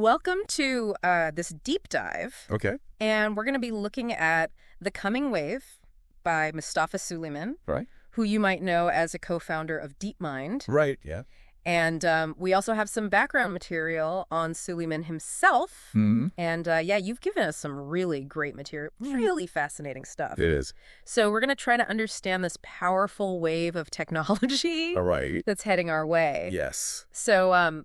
Welcome to this deep dive. Okay. And we're going to be looking at The Coming Wave by Mustafa Suleyman, Right. who you might know as a co-founder of DeepMind. Right. Yeah. And we also have some background material on Suleyman himself. Mm-hmm. And you've given us some really great material, really fascinating stuff. It is. So we're going to try to understand this powerful wave of technology All right. that's heading our way. Yes. So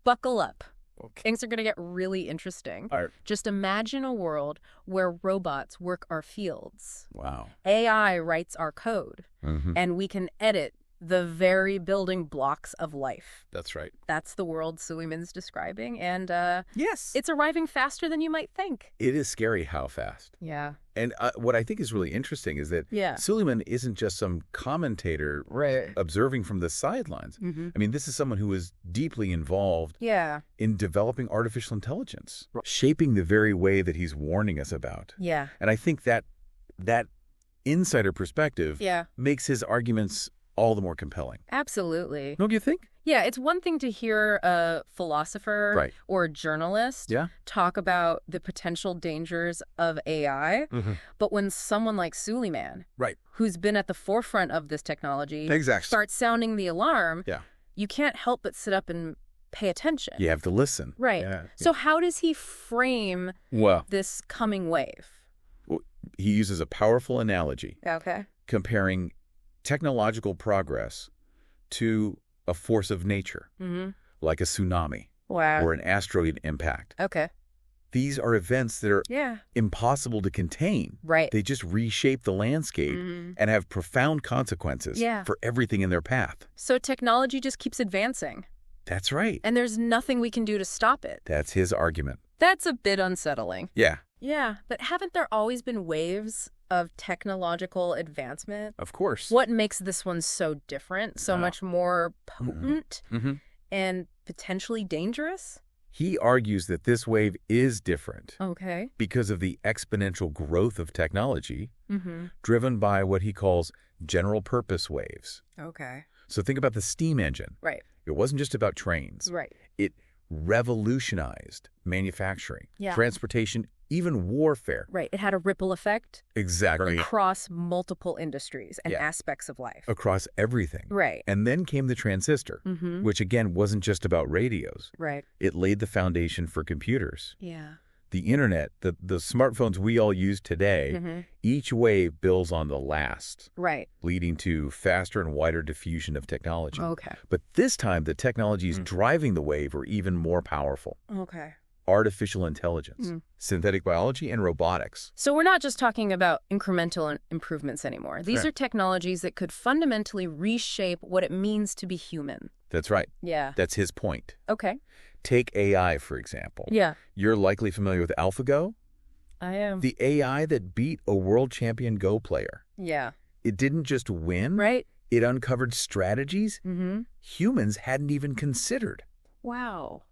buckle up. Okay. Things are going to get really interesting. All right. Just imagine a world where robots work our fields. Wow. AI writes our code, Mm-hmm. and we can edit the very building blocks of life. That's right. That's the world Suleyman's describing, and Yes. it's arriving faster than you might think. It is scary how fast. Yeah. And what I think is really interesting is that Yeah. Suleyman isn't just some commentator observing from the sidelines. Mm-hmm. I mean, this is someone who is deeply involved Yeah. in developing artificial intelligence, shaping the very way that he's warning us about. Yeah. And I think that insider perspective Yeah. makes his arguments all the more compelling. Absolutely. Don't you think? Yeah, it's one thing to hear a philosopher Right. or a journalist Yeah. talk about the potential dangers of AI, Mm-hmm. but when someone like Suleyman, Right. who's been at the forefront of this technology, Exactly. starts sounding the alarm, Yeah. you can't help but sit up and pay attention. You have to listen. Right. Yeah. So how does he frame Well, this coming wave? he uses a powerful analogy Okay. comparing technological progress to a force of nature, Mm-hmm. like a tsunami Wow. or an asteroid impact. Okay. These are events that are Yeah. impossible to contain. Right. They just reshape the landscape Mhm. and have profound consequences Yeah. for everything in their path. So technology just keeps advancing, That's right. and there's nothing we can do to stop it. That's his argument. That's a bit unsettling. Yeah, Yeah, but haven't there always been waves of technological advancement? of course. What makes this one so different, so Wow. much more potent Mm-hmm. and potentially dangerous? He argues that this wave is different Okay. because of the exponential growth of technology Mm-hmm. driven by what he calls general purpose waves. Okay. So think about the steam engine. Right. It wasn't just about trains. Right. It revolutionized manufacturing, Yeah. transportation, even warfare. Right. It had a ripple effect Exactly. across multiple industries and Yeah. aspects of life. Across everything. Right. And then came the transistor, Mm-hmm. which again wasn't just about radios. Right. It laid the foundation for computers. Yeah. The internet, the smartphones we all use today, Mm-hmm. each wave builds on the last, Right. leading to faster and wider diffusion of technology. Okay. But this time, the technologies driving the wave are even more powerful. Okay. Artificial intelligence, Mm. synthetic biology, and robotics. So we're not just talking about incremental improvements anymore. These Right. are technologies that could fundamentally reshape what it means to be human. That's right. Yeah. That's his point. Okay. Take AI, for example. Yeah. You're likely familiar with AlphaGo, I am. the AI that beat a world champion Go player. Yeah. It didn't just win. Right? It uncovered strategies Mm-hmm. humans hadn't even considered. Wow.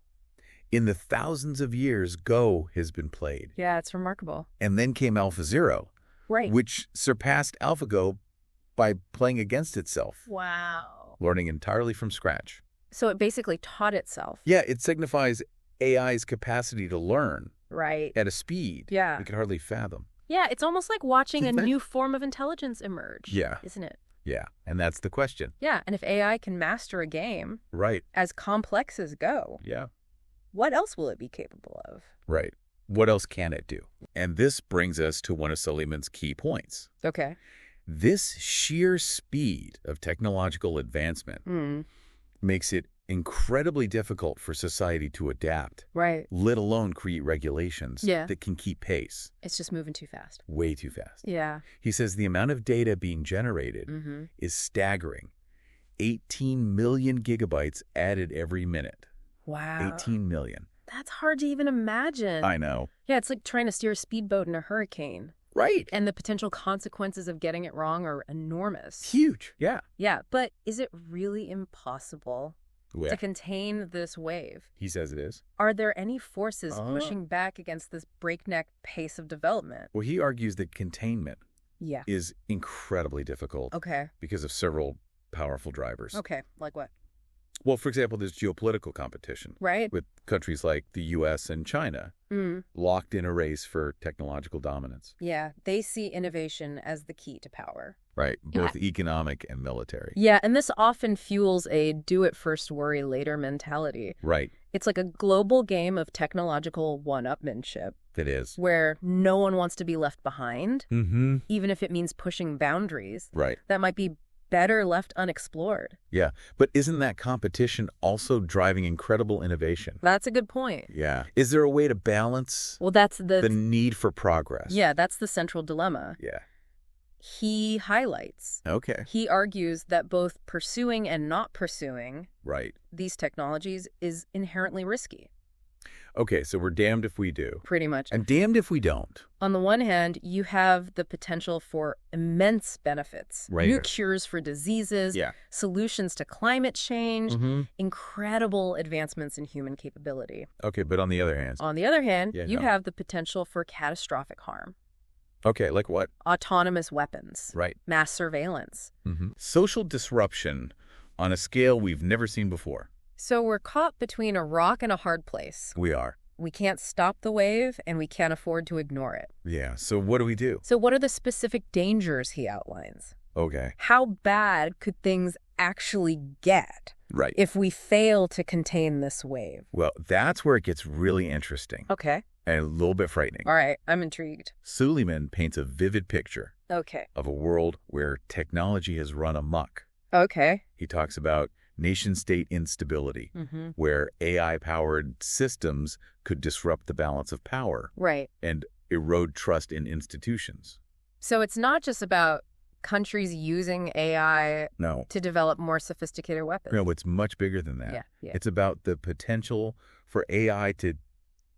In the thousands of years Go has been played. Yeah, it's remarkable. And then came AlphaZero, Right. which surpassed AlphaGo by playing against itself, Wow. learning entirely from scratch. So it basically taught itself. Yeah, it signifies AI's capacity to learn Right. at a speed Yeah. we could hardly fathom. Yeah, it's almost like watching a Isn't it? new form of intelligence emerge. Yeah. Isn't it? Yeah, and that's the question. Yeah, and if AI can master a game Right. as complex as Go, Yeah. what else will it be capable of? Right. What else can it do? And this brings us to one of Suleyman's key points. Okay. This sheer speed of technological advancement Hmm. makes it incredibly difficult for society to adapt, Right. let alone create regulations Yeah. that can keep pace. It's just moving too fast. Way too fast. Yeah. He says the amount of data being generated Mm-hmm. is staggering. 18 million gigabytes added every minute. Wow. 18 million. That's hard to even imagine. I know. Yeah, it's like trying to steer a speedboat in a hurricane. Right. And the potential consequences of getting it wrong are enormous. Huge. Yeah. Yeah, but is it really impossible Yeah. to contain this wave? He says it is. Are there any forces Uh-huh. pushing back against this breakneck pace of development? Well, he argues that containment Yeah. is incredibly difficult Okay. because of several powerful drivers. Okay. Like what? Well, for example, there's geopolitical competition right? with countries like the U.S. and China Mm. locked in a race for technological dominance. Yeah, they see innovation as the key to power. Right. Both economic and military. Yeah, and this often fuels a do-it-first, worry-later mentality. Right. It's like a global game of technological one-upmanship It is. where no one wants to be left behind, Mm-hmm. even if it means pushing boundaries Right. that might be better left unexplored. Yeah. But isn't that competition also driving incredible innovation? That's a good point. Yeah. Is there a way to balance Well, that's the need for progress? yeah, that's the central dilemma. Yeah. He highlights. Okay. He argues that both pursuing and not pursuing Right. these technologies is inherently risky. Okay, so we're damned if we do. Pretty much. And damned if we don't. On the one hand, you have the potential for immense benefits. Right. New cures for diseases, Yeah. solutions to climate change, Mm-hmm. incredible advancements in human capability. Okay, but on the other hand. On the other hand, Yeah, you no. have the potential for catastrophic harm. Okay, like what? Autonomous weapons, Right. mass surveillance. Mm-hmm. Social disruption on a scale we've never seen before. So we're caught between a rock and a hard place. We are. We can't stop the wave, and we can't afford to ignore it. Yeah, so what do we do? So what are the specific dangers he outlines? Okay. How bad could things actually get Right. if we fail to contain this wave? Well, that's where it gets really interesting Okay. and a little bit frightening. All right. I'm intrigued. Suleyman paints a vivid picture Okay. of a world where technology has run amok. Okay. He talks about nation-state instability, Mm-hmm. where AI-powered systems could disrupt the balance of power Right. and erode trust in institutions. So it's not just about countries using AI No. to develop more sophisticated weapons. No, it's much bigger than that. Yeah. Yeah. It's about the potential for AI to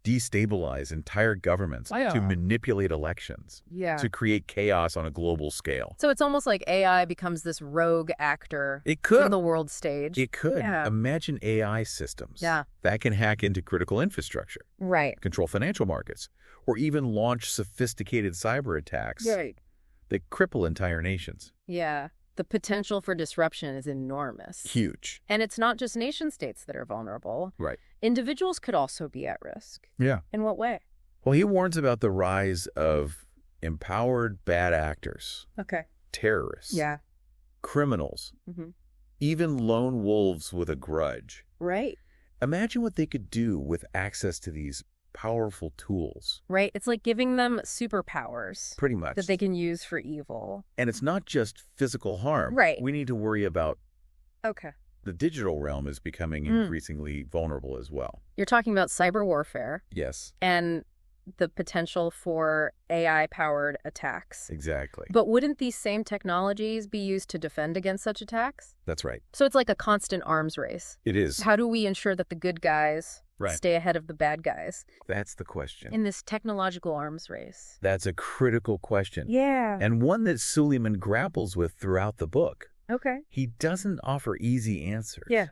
destabilize entire governments, Yeah. to manipulate elections, Yeah. to create chaos on a global scale. So it's almost like AI becomes this rogue actor It for could. the world stage. It could. Yeah. Imagine AI systems Yeah. that can hack into critical infrastructure, Right. control financial markets, or even launch sophisticated cyber attacks Right. that cripple entire nations. Yeah. The potential for disruption is enormous. Huge. And it's not just nation states that are vulnerable. Right. Individuals could also be at risk. Yeah. In what way? Well, he warns about the rise of empowered bad actors, Okay. terrorists, Yeah. criminals, Mm-hmm. even lone wolves with a grudge. Right. Imagine what they could do with access to these powerful tools. Right. It's like giving them superpowers Pretty much. that they can use for evil. And it's not just physical harm. Right. We need to worry about Okay. the digital realm is becoming increasingly vulnerable as well. You're talking about cyber warfare Yes, and the potential for AI-powered attacks. exactly. But wouldn't these same technologies be used to defend against such attacks? That's right. So it's like a constant arms race. It is. How do we ensure that the good guys Right. stay ahead of the bad guys That's the question. in this technological arms race? That's a critical question. Yeah. And one that Suleyman grapples with throughout the book. Okay. He doesn't offer easy answers. Yeah.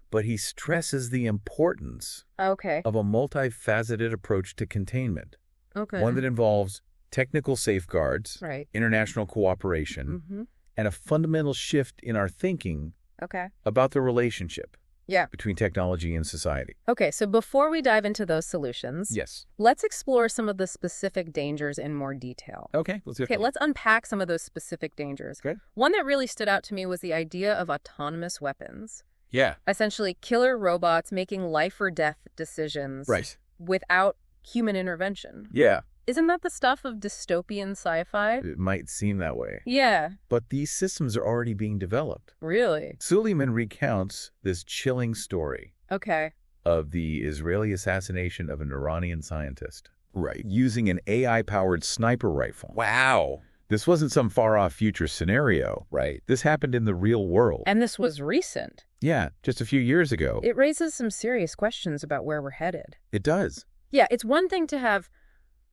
But he stresses the importance Okay. of a multifaceted approach to containment. Okay. One that involves technical safeguards, Right. international cooperation, Mm-hmm. and a fundamental shift in our thinking Okay. about the relationship Yeah. between technology and society. Okay, so before we dive into those solutions, Yes. let's explore some of the specific dangers in more detail. Okay, let's Okay, let's unpack some of those specific dangers. Okay. One that really stood out to me was the idea of autonomous weapons. Yeah. Essentially, killer robots making life or death decisions Right. without human intervention. Yeah. Isn't that the stuff of dystopian sci-fi? It might seem that way. Yeah, But these systems are already being developed. really. Suleyman recounts this chilling story Okay. of the Israeli assassination of an Iranian scientist. Right. Using an AI-powered sniper rifle. Wow. This wasn't some far-off future scenario. Right. This happened in the real world. And this was recent. Yeah, just a few years ago. It raises some serious questions about where we're headed. It does. Yeah, it's one thing to have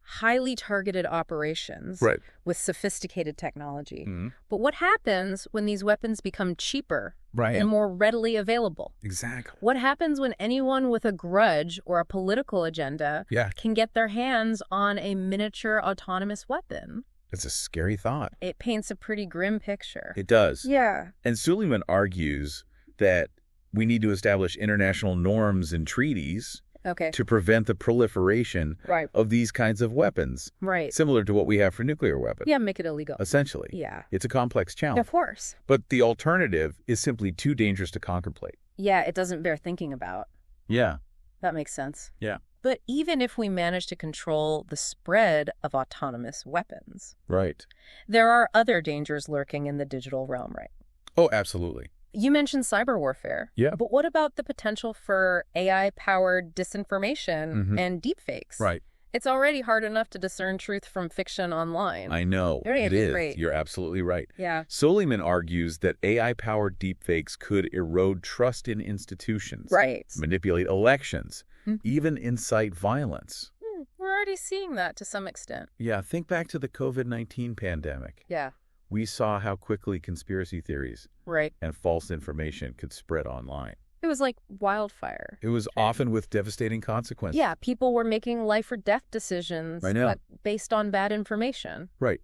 highly targeted operations Right. with sophisticated technology. Mhm. But what happens when these weapons become cheaper Right. and more readily available? Exactly. What happens when anyone with a grudge or a political agenda Yeah. can get their hands on a miniature autonomous weapon? It's a scary thought. It paints a pretty grim picture. It does. Yeah. And Suleyman argues that We need to establish international norms and treaties Okay. to prevent the proliferation Right. of these kinds of weapons, Right. similar to what we have for nuclear weapons. Yeah, make it illegal. Essentially. Yeah. It's a complex challenge. Of course. But the alternative is simply too dangerous to contemplate. Yeah, it doesn't bear thinking about. Yeah. That makes sense. Yeah. But even if we manage to control the spread of autonomous weapons, Right. there are other dangers lurking in the digital realm, right? Oh, absolutely. You mentioned cyber warfare. Yeah. But what about the potential for AI-powered disinformation and deepfakes? Right. It's already hard enough to discern truth from fiction online. I know. It is. Great. You're absolutely right. Yeah. Suleyman argues that AI-powered deepfakes could erode trust in institutions, Right. manipulate elections, even incite violence. We're already seeing that to some extent. Yeah, think back to the COVID-19 pandemic. Yeah. We saw how quickly conspiracy theories Right. and false information could spread online. It was like wildfire. It was often with devastating consequences. Yeah, people were making life or death decisions I know. based on bad information. Right.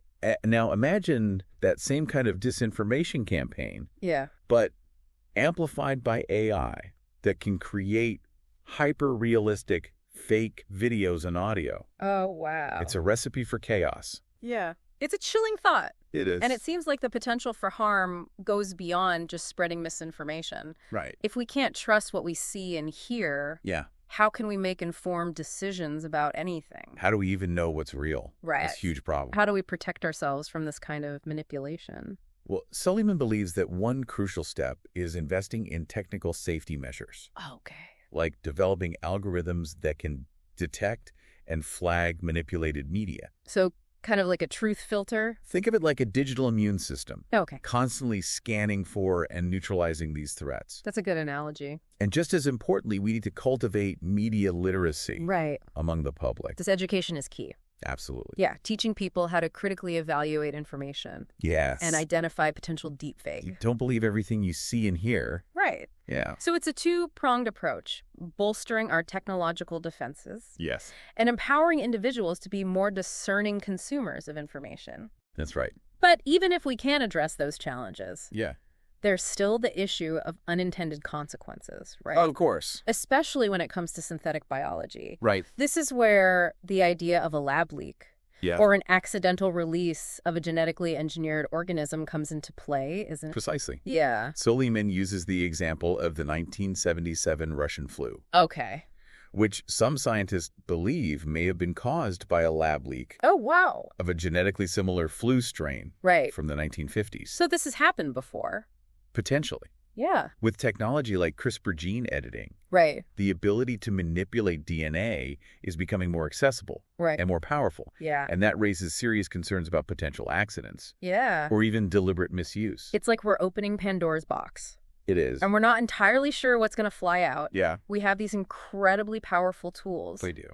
Now imagine that same kind of disinformation campaign, Yeah. but amplified by AI that can create hyper-realistic fake videos and audio. Oh, wow. It's a recipe for chaos. Yeah. It's a chilling thought. It is. And it seems like the potential for harm goes beyond just spreading misinformation. Right. If we can't trust what we see and hear, Yeah. how can we make informed decisions about anything? How do we even know what's real? Right. That's a huge problem. How do we protect ourselves from this kind of manipulation? Well, Suleyman believes that one crucial step is investing in technical safety measures, Okay. like developing algorithms that can detect and flag manipulated media. So kind of like a truth filter? Think of it like a digital immune system, Okay. constantly scanning for and neutralizing these threats. That's a good analogy. And just as importantly, we need to cultivate media literacy Right. among the public. This education is key. Absolutely. Yeah, teaching people how to critically evaluate information Yes. and identify potential deepfake. Don't believe everything you see and hear. Right. Yeah. So it's a two-pronged approach, bolstering our technological defenses Yes. and empowering individuals to be more discerning consumers of information. That's right. But even if we can address those challenges, Yeah. there's still the issue of unintended consequences, right? Of course. Especially when it comes to synthetic biology. Right. This is where the idea of a lab leak Yeah. or an accidental release of a genetically engineered organism comes into play, isn't it? Precisely. Yeah. Suleyman uses the example of the 1977 Russian flu, Okay. which some scientists believe may have been caused by a lab leak Oh, wow. of a genetically similar flu strain Right. from the 1950s. So this has happened before. Potentially. Yeah. With technology like CRISPR gene editing, Right. the ability to manipulate DNA is becoming more accessible Right. and more powerful. Yeah. And that raises serious concerns about potential accidents Yeah. or even deliberate misuse. It's like we're opening Pandora's box. It is. And we're not entirely sure what's going to fly out. Yeah, We have these incredibly powerful tools, they do.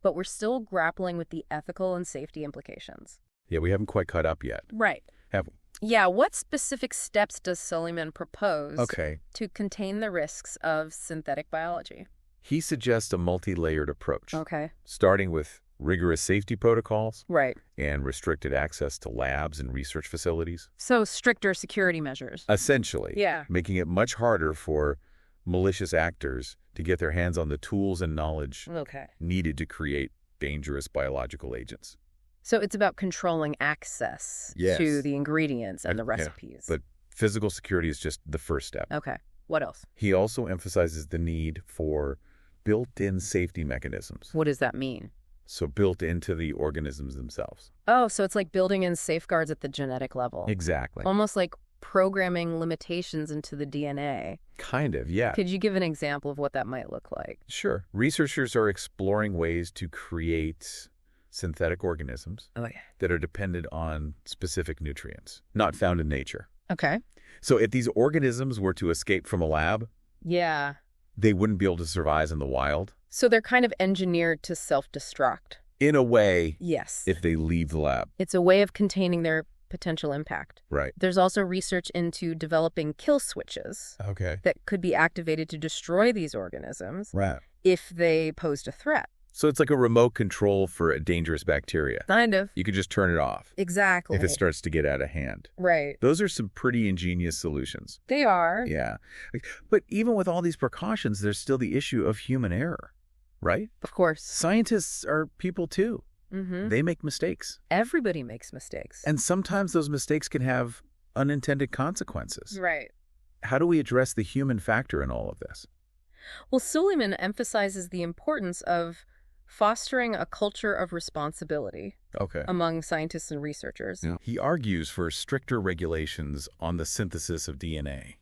but we're still grappling with the ethical and safety implications. Yeah, we haven't quite caught up yet, Right. have we? Yeah, what specific steps does Suleyman propose Okay. to contain the risks of synthetic biology? He suggests a multi-layered approach, Okay. starting with rigorous safety protocols Right. and restricted access to labs and research facilities. So stricter security measures. Essentially, Yeah. making it much harder for malicious actors to get their hands on the tools and knowledge Okay. needed to create dangerous biological agents. So it's about controlling access Yes. to the ingredients and the Yeah, recipes. But physical security is just the first step. Okay. What else? He also emphasizes the need for built-in safety mechanisms, What does that mean? so built into the organisms themselves. Oh, so it's like building in safeguards at the genetic level. Exactly. Almost like programming limitations into the DNA. Kind of, yeah. Could you give an example of what that might look like? Sure. Researchers are exploring ways to create synthetic organisms Okay. that are dependent on specific nutrients, not found in nature. Okay. So if these organisms were to escape from a lab, Yeah. they wouldn't be able to survive in the wild. So they're kind of engineered to self-destruct. In a way, Yes. if they leave the lab. It's a way of containing their potential impact. Right. There's also research into developing kill switches Okay. that could be activated to destroy these organisms Right. if they posed a threat. So it's like a remote control for a dangerous bacteria. Kind of. You could just turn it off Exactly. if it starts to get out of hand. Right. Those are some pretty ingenious solutions. They are. Yeah. But even with all these precautions, there's still the issue of human error, right? Of course. Scientists are people too. Mm-hmm. They make mistakes. Everybody makes mistakes. And sometimes those mistakes can have unintended consequences. Right. How do we address the human factor in all of this? Well, Suleyman emphasizes the importance of fostering a culture of responsibility among scientists and researchers. Yeah. He argues for stricter regulations on the synthesis of DNA,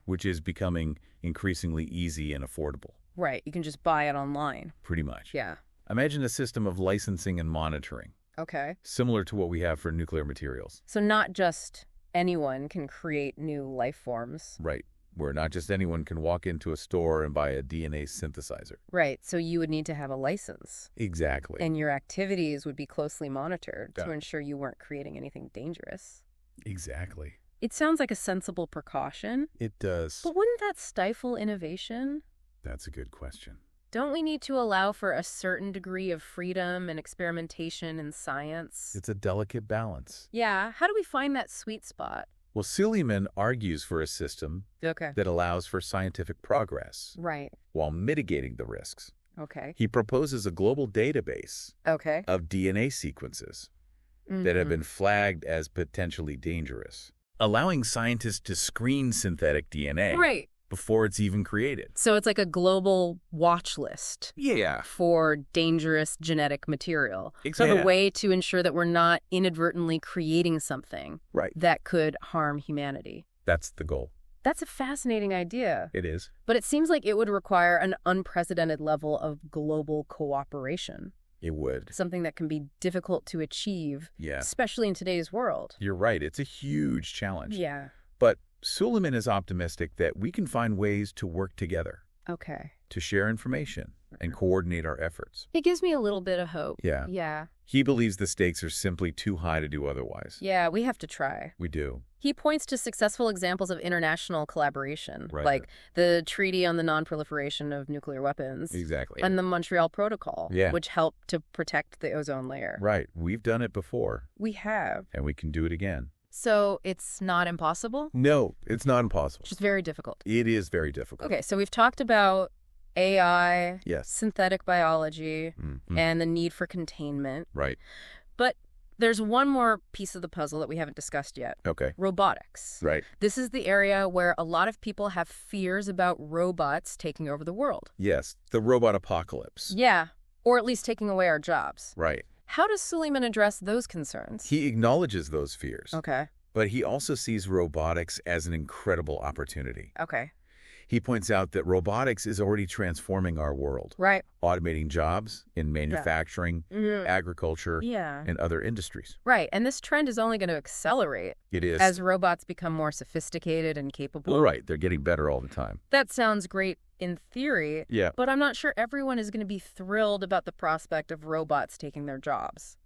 which is becoming increasingly easy and affordable. Right. You can just buy it online. Pretty much. Yeah. Imagine a system of licensing and monitoring, similar to what we have for nuclear materials. So not just anyone can create new life forms. Right. Where not just anyone can walk into a store and buy a DNA synthesizer. Right. So you would need to have a license. Exactly. And your activities would be closely monitored to ensure you weren't creating anything dangerous. Exactly. It sounds like a sensible precaution. It does. But wouldn't that stifle innovation? That's a good question. Don't we need to allow for a certain degree of freedom and experimentation in science? It's a delicate balance. Yeah. How do we find that sweet spot? Well, Suleyman argues for a system that allows for scientific progress while mitigating the risks. He proposes a global database of DNA sequences that have been flagged as potentially dangerous, allowing scientists to screen synthetic DNA before it's even created. So it's like a global watch list for dangerous genetic material. Exactly. So the way to ensure that we're not inadvertently creating something that could harm humanity. That's the goal. That's a fascinating idea. It is. But it seems like it would require an unprecedented level of global cooperation. It would. Something that can be difficult to achieve, especially in today's world. You're right. It's a huge challenge. Yeah. But Suleyman is optimistic that we can find ways to work together. To share information and coordinate our efforts. It gives me a little bit of hope. Yeah. He believes the stakes are simply too high to do otherwise. Yeah, we have to try. We do. He points to successful examples of international collaboration, like the Treaty on the Non-Proliferation of Nuclear Weapons. Exactly. And the Montreal Protocol, which helped to protect the ozone layer. Right. We've done it before. We have. And we can do it again. So it's not impossible? No, it's not impossible. It's just very difficult. It is very difficult. Okay, so we've talked about AI, synthetic biology, and the need for containment. Right. But there's one more piece of the puzzle that we haven't discussed yet. Robotics. Right. This is the area where a lot of people have fears about robots taking over the world. Yes, the robot apocalypse. Yeah, or at least taking away our jobs. Right. How does Suleyman address those concerns? He acknowledges those fears. Okay. But he also sees robotics as an incredible opportunity. Okay. He points out that robotics is already transforming our world. Right. Automating jobs in manufacturing, agriculture, and other industries. Right. And this trend is only going to accelerate. It is. As robots become more sophisticated and capable. Well, right. They're getting better all the time. That sounds great in theory. Yeah. But I'm not sure everyone is going to be thrilled about the prospect of robots taking their jobs.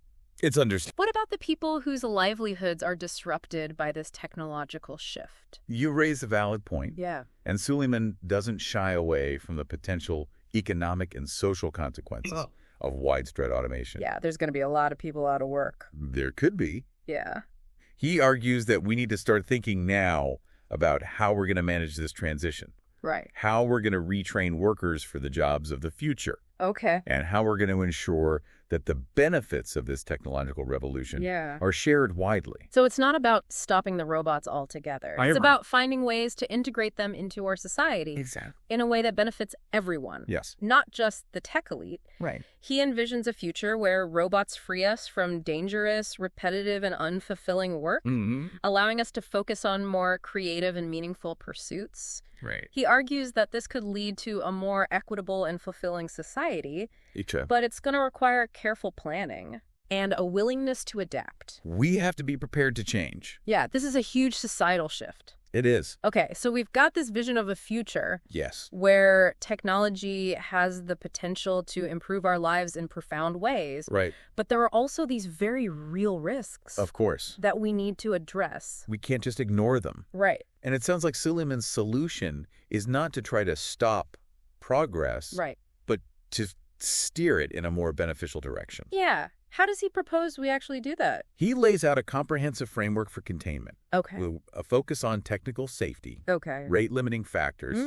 It's understandable. What about the people whose livelihoods are disrupted by this technological shift? You raise a valid point. Yeah. And Suleyman doesn't shy away from the potential economic and social consequences of widespread automation. Yeah, there's going to be a lot of people out of work. There could be. Yeah. He argues that we need to start thinking now about how we're going to manage this transition. Right. How we're going to retrain workers for the jobs of the future. Okay. And how we're going to ensure that the benefits of this technological revolution are shared widely. So it's not about stopping the robots altogether. It's about finding ways to integrate them into our society in a way that benefits everyone. Yes. Not just the tech elite. Right. He envisions a future where robots free us from dangerous, repetitive, and unfulfilling work, allowing us to focus on more creative and meaningful pursuits. Right. He argues that this could lead to a more equitable and fulfilling society, but it's going to require careful planning and a willingness to adapt. We have to be prepared to change. Yeah, this is a huge societal shift. It is. Okay, so we've got this vision of a future where technology has the potential to improve our lives in profound ways. Right. But there are also these very real risks. Of course. That we need to address. We can't just ignore them. Right. And it sounds like Suleyman's solution is not to try to stop progress, but to steer it in a more beneficial direction. Yeah. How does he propose we actually do that? He lays out a comprehensive framework for containment. Okay. With a focus on technical safety, Okay. rate-limiting factors,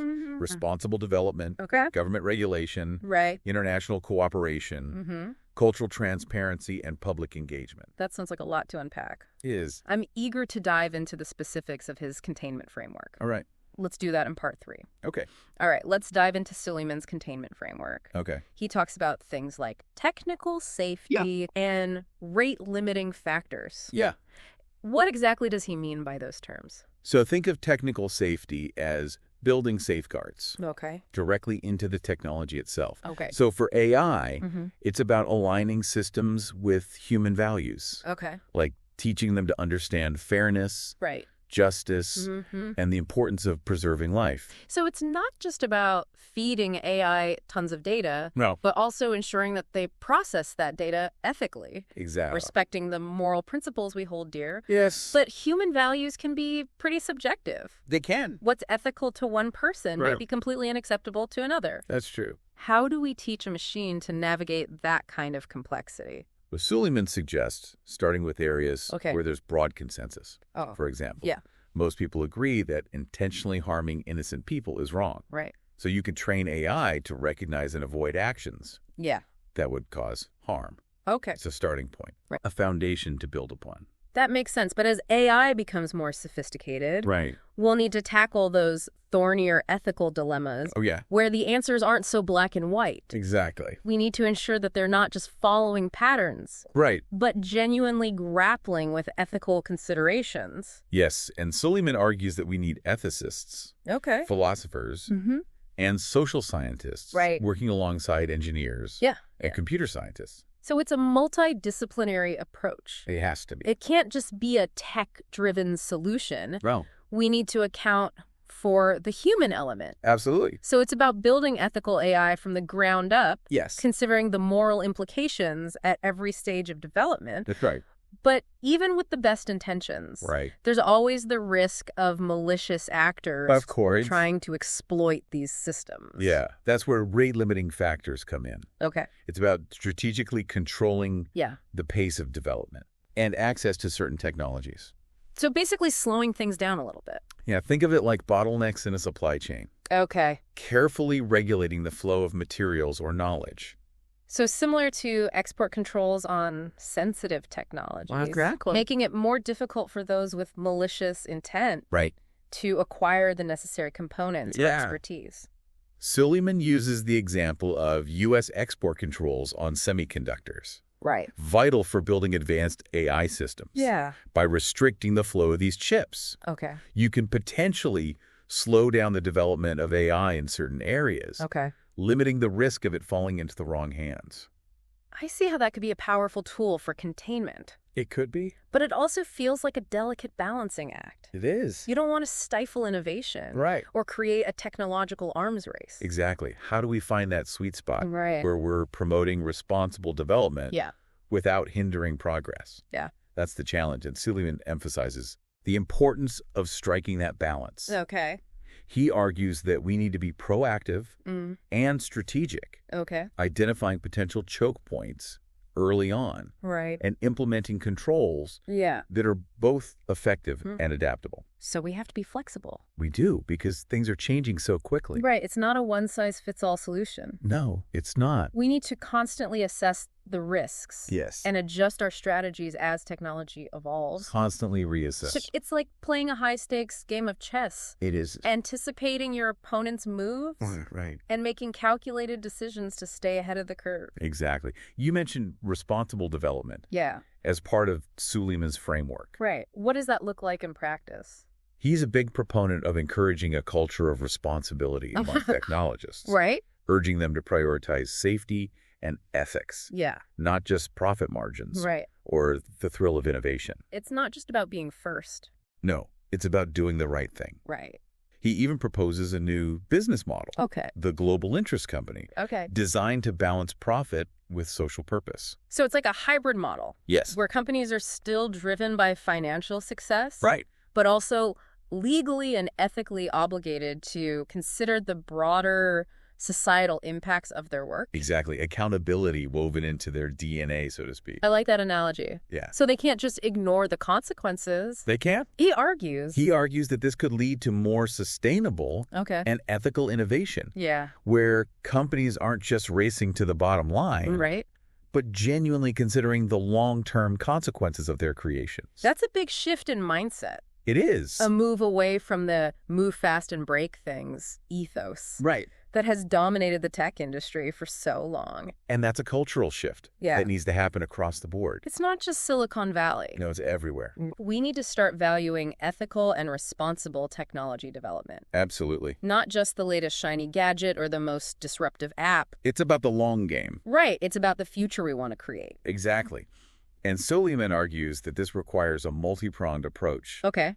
responsible development, Okay. government regulation, Right. international cooperation, cultural transparency, and public engagement. That sounds like a lot to unpack. Is. I'm eager to dive into the specifics of his containment framework. All right. Let's do that in part 3. Okay. All right, let's dive into Suleyman's containment framework. Okay. He talks about things like technical safety and rate-limiting factors. Yeah. What exactly does he mean by those terms? So think of technical safety as building safeguards Okay. directly into the technology itself. Okay. So for AI, it's about aligning systems with human values, Okay. like teaching them to understand fairness, Right. justice, and the importance of preserving life. So it's not just about feeding AI tons of data, No. but also ensuring that they process that data ethically, Exactly. respecting the moral principles we hold dear. Yes. But human values can be pretty subjective. They can. What's ethical to one person Right. might be completely unacceptable to another. That's true. How do we teach a machine to navigate that kind of complexity? Well, Suleyman suggests starting with areas Okay. where there's broad consensus. Oh, For example, yeah. most people agree that intentionally harming innocent people is wrong. Right. So you can train AI to recognize and avoid actions Yeah. that would cause harm. Okay. It's a starting point, Right. a foundation to build upon. That makes sense. But as AI becomes more sophisticated, Right. we'll need to tackle those thornier ethical dilemmas Oh, yeah. where the answers aren't so black and white. Exactly. We need to ensure that they're not just following patterns, Right. but genuinely grappling with ethical considerations. Yes, and Suleyman argues that we need ethicists, Okay. philosophers, Mm-hmm. and social scientists Right. working alongside engineers Yeah. and computer scientists. So it's a multidisciplinary approach. It has to be. It can't just be a tech-driven solution. Well, We need to account for the human element. absolutely. So it's about building ethical AI from the ground up, Yes. considering the moral implications at every stage of development. That's right. But even with the best intentions, Right. there's always the risk of malicious actors Of course. trying to exploit these systems. Yeah, that's where rate-limiting factors come in. Okay. It's about strategically controlling Yeah. the pace of development and access to certain technologies. So basically slowing things down a little bit. Yeah, think of it like bottlenecks in a supply chain, Okay. carefully regulating the flow of materials or knowledge. So similar to export controls on sensitive technologies, Exactly. making it more difficult for those with malicious intent Right. to acquire the necessary components or Yeah. expertise. Suleyman uses the example of U.S. export controls on semiconductors, Right. vital for building advanced AI systems. Yeah. By restricting the flow of these chips, Okay. you can potentially slow down the development of AI in certain areas, Okay. limiting the risk of it falling into the wrong hands. I see how that could be a powerful tool for containment. It could be. But it also feels like a delicate balancing act. It is. You don't want to stifle innovation Right. or create a technological arms race. Exactly. How do we find that sweet spot Right. where we're promoting responsible development Yeah. without hindering progress? Yeah. That's the challenge, and Suleyman emphasizes the importance of striking that balance. Okay. He argues that we need to be proactive and strategic, Okay. identifying potential choke points early on Right. and implementing controls Yeah. that are both effective and adaptable. So we have to be flexible. We do, because things are changing so quickly. Right. It's not a one-size-fits-all solution. No, it's not. We need to constantly assess the risks Yes. and adjust our strategies as technology evolves. Constantly reassess. So it's like playing a high-stakes game of chess, It is. anticipating your opponent's moves Right. and making calculated decisions to stay ahead of the curve. Exactly. You mentioned responsible development Yeah. as part of Suleyman's framework. Right. What does that look like in practice? He's a big proponent of encouraging a culture of responsibility among technologists, Right? urging them to prioritize safety and ethics, Yeah. not just profit margins Right. or the thrill of innovation. It's not just about being first. No, it's about doing the right thing. Right. He even proposes a new business model, Okay. the Global Interest Company, Okay. designed to balance profit with social purpose. So it's like a hybrid model Yes. where companies are still driven by financial success, Right. but also legally and ethically obligated to consider the broader societal impacts of their work. Exactly. Accountability woven into their DNA, so to speak. I like that analogy. Yeah. So they can't just ignore the consequences. They can't? He argues. He argues that this could lead to more sustainable and ethical innovation. Yeah. Where companies aren't just racing to the bottom line. Right. But genuinely considering the long-term consequences of their creations. That's a big shift in mindset. It is. A move away from the move fast and break things ethos. Right. That has dominated the tech industry for so long. And that's a cultural shift that needs to happen across the board. It's not just Silicon Valley. No, it's everywhere. We need to start valuing ethical and responsible technology development. Absolutely. Not just the latest shiny gadget or the most disruptive app. It's about the long game. Right. It's about the future we want to create. Exactly. And Suleyman argues that this requires a multi-pronged approach. Okay.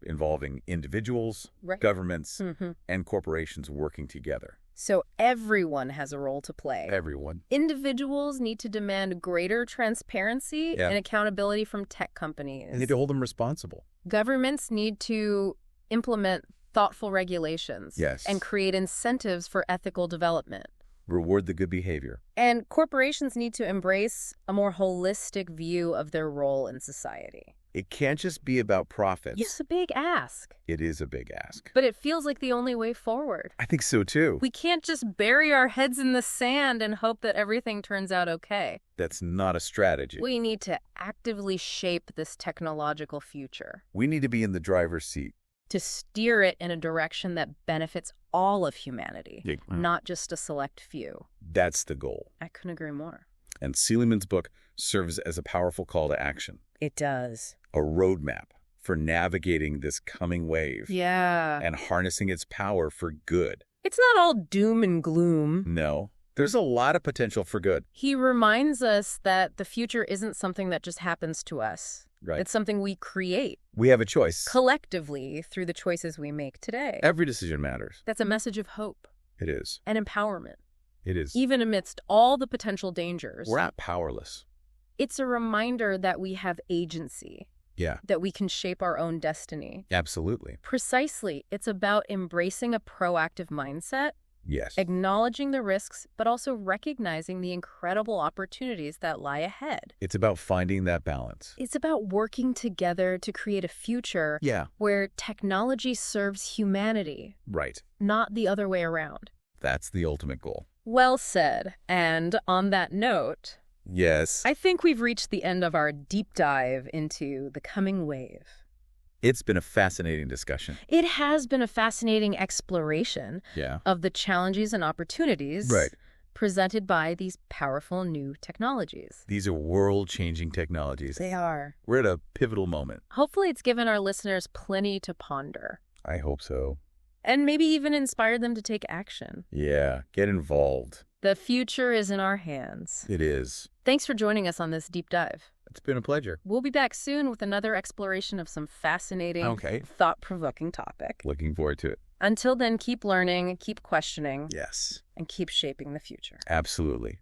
Involving individuals, governments, and corporations working together. So everyone has a role to play. Everyone. Individuals need to demand greater transparency and accountability from tech companies. They need to hold them responsible. Governments need to implement thoughtful regulations and create incentives for ethical development. Reward the good behavior. And corporations need to embrace a more holistic view of their role in society. It can't just be about profits. It's a big ask. It is a big ask. But it feels like the only way forward. I think so, too. We can't just bury our heads in the sand and hope that everything turns out okay. That's not a strategy. We need to actively shape this technological future. We need to be in the driver's seat. To steer it in a direction that benefits all of humanity, not just a select few. That's the goal. I couldn't agree more. And Suleyman's book serves as a powerful call to action. It does. A roadmap for navigating this coming wave. Yeah. And harnessing its power for good. It's not all doom and gloom. No. There's a lot of potential for good. He reminds us that the future isn't something that just happens to us. Right. It's something we create. We have a choice. Collectively through the choices we make today. Every decision matters. That's a message of hope. It is. And empowerment. It is. Even amidst all the potential dangers. We're not powerless. It's a reminder that we have agency. Yeah. That we can shape our own destiny. Absolutely. Precisely. It's about embracing a proactive mindset. Yes. Acknowledging the risks, but also recognizing the incredible opportunities that lie ahead. It's about finding that balance. It's about working together to create a future where technology serves humanity. Right. Not the other way around. That's the ultimate goal. Well said. And on that note, yes, I think we've reached the end of our deep dive into the coming wave. It's been a fascinating discussion. It has been a fascinating exploration of the challenges and opportunities presented by these powerful new technologies. These are world-changing technologies. They are. We're at a pivotal moment. Hopefully it's given our listeners plenty to ponder. I hope so. And maybe even inspired them to take action. Yeah, get involved. The future is in our hands. It is. Thanks for joining us on this deep dive. It's been a pleasure. We'll be back soon with another exploration of some fascinating, thought-provoking topic. Looking forward to it. Until then, keep learning, keep questioning. Yes. And keep shaping the future. Absolutely.